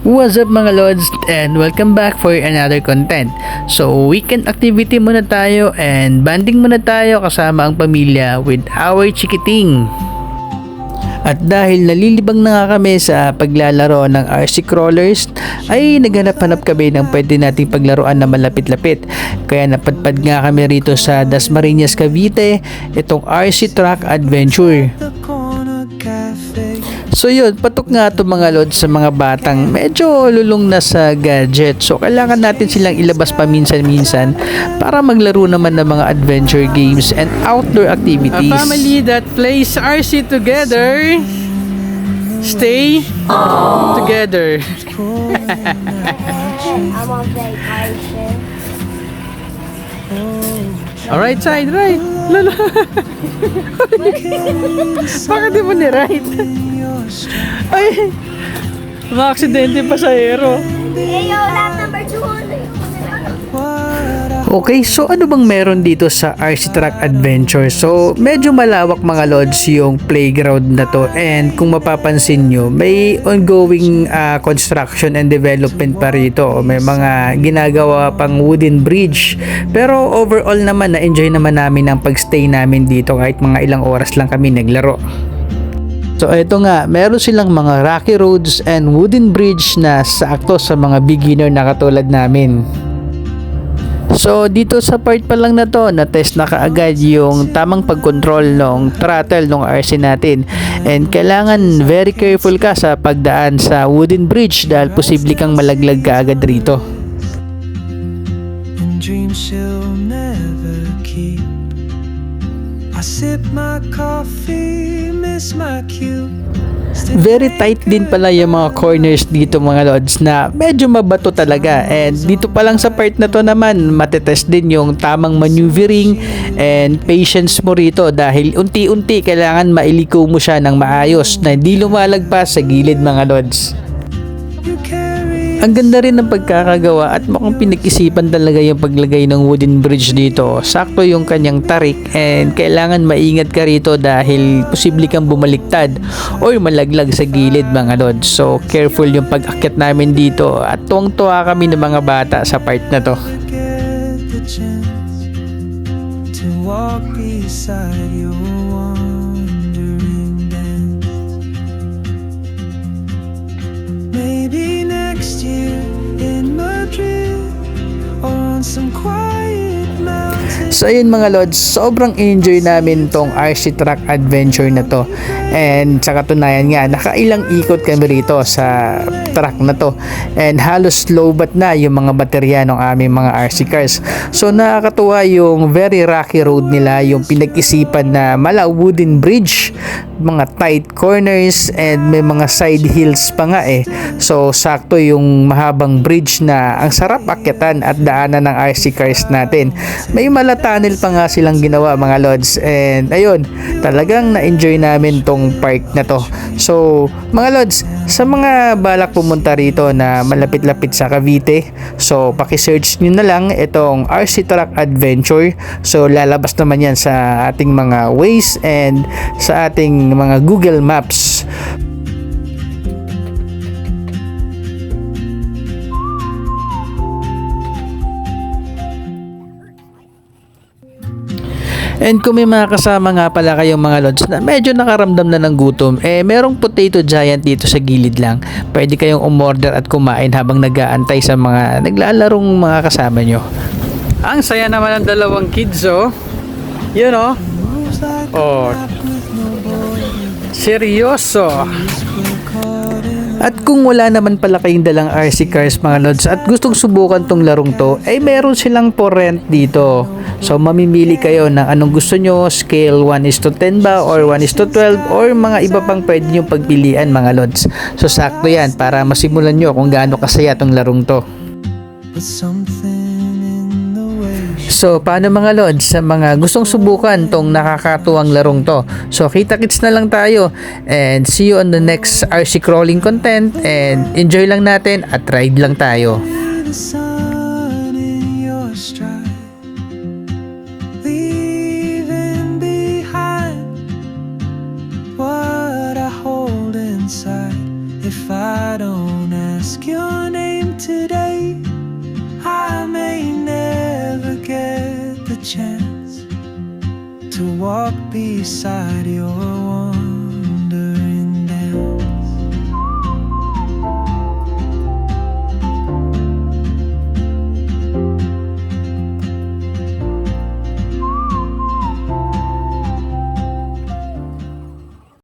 What's up mga lods, and welcome back for another content. So weekend activity muna tayo and banding muna tayo kasama ang pamilya with our chikiting. At dahil nalilibang na nga kami sa paglalaro ng RC Crawlers, ay naghanap-hanap kami ng pwede nating paglaruan na malapit-lapit. Kaya napadpad nga kami rito sa Dasmariñas, Cavite, itong RC Truck Adventure. So yun, patok nga ito mga lods sa mga batang medyo lulong na sa gadget. So kailangan natin silang ilabas paminsan-minsan para maglaro naman ng mga adventure games and outdoor activities. A family that plays RC together, stay together. I want to play RC. Alright side, right. Lala. Bakit di mo ni-right? Ay, mga aksidente pa sa aero. Hey, yo, lap number 200. Okay, so ano bang meron dito sa RC Truck Adventure? So, medyo malawak mga lods yung playground na to, and kung mapapansin nyo, may ongoing construction and development pa rito. May mga ginagawa pang wooden bridge. Pero overall naman, na-enjoy naman namin ang pagstay namin dito kahit mga ilang oras lang kami naglaro. So ito nga, meron silang mga rocky roads and wooden bridge na sakto sa mga beginner na katulad namin. So dito sa part pa lang na to, na-test na kaagad yung tamang pag-control ng throttle ng RC natin. And kailangan very careful ka sa pagdaan sa wooden bridge dahil posible kang malaglag kaagad rito. Dreams she'll never keep. I sip my coffee, miss my cue. Very tight din pala yung mga corners dito mga lods, na medyo mabato talaga. And dito pa lang sa part na to naman, matetest din yung tamang maneuvering and patience mo rito dahil unti-unti kailangan mailiko mo siya ng maayos na hindi lumalagpas sa gilid mga lods. Ang ganda rin ng pagkakagawa at mukhang pinag-isipan talaga yung paglagay ng wooden bridge dito. Sakto yung kanyang tarik and kailangan maingat ka rito dahil posible kang bumaliktad o malaglag sa gilid mga lods. So careful yung pag-akyat namin dito at tuwang-tuwa kami ng mga bata sa part na to. Maybe next year in Madrid or on some quiet mountain. So ayun mga lods, sobrang enjoy namin tong RC Truck Adventure na to. And sa katunayan nga, nakailang ikot kami rito sa truck na to. And halos lowbat na yung mga baterya ng aming mga RC cars. So nakakatuwa yung very rocky road nila, yung pinag-isipan na mala wooden bridge, mga tight corners, and may mga side hills pa nga eh. So sakto yung mahabang bridge na ang sarap akyatan at daanan ng RC cars natin. May tunnel pa nga silang ginawa mga lods, and ayun, talagang na-enjoy namin tong park na to. So mga lods, sa mga balak pumunta rito na malapit-lapit sa Cavite, so paki-search nyo na lang itong RC Truck Adventure. So lalabas naman yan sa ating mga Waze and sa ating mga Google Maps. And kung may mga kasama nga pala kayong mga lods na medyo nakaramdam na ng gutom, merong potato giant dito sa gilid lang. Pwede kayong umorder at kumain habang nag-aantay sa mga naglalarong mga kasama nyo. Ang saya naman ng dalawang kids, oh. Yun, oh. Oh. Seryoso. At kung wala naman pala kayong dalang RC cars mga lods at gustong subukan tong larong to, meron silang for rent dito. So mamimili kayo ng anong gusto nyo, scale 1:10 ba or 1:12 or mga iba pang pwede nyo pagpilian mga lods. So sakto yan para masimulan nyo kung gaano kasaya tong larong to. So paano mga lods sa mga gustong subukan tong nakakatuwang larong to? So kita-kits na lang tayo and see you on the next RC crawling content, and enjoy lang natin at ride lang tayo. If I don't ask ask your name today. I may never get the chance to walk beside your one.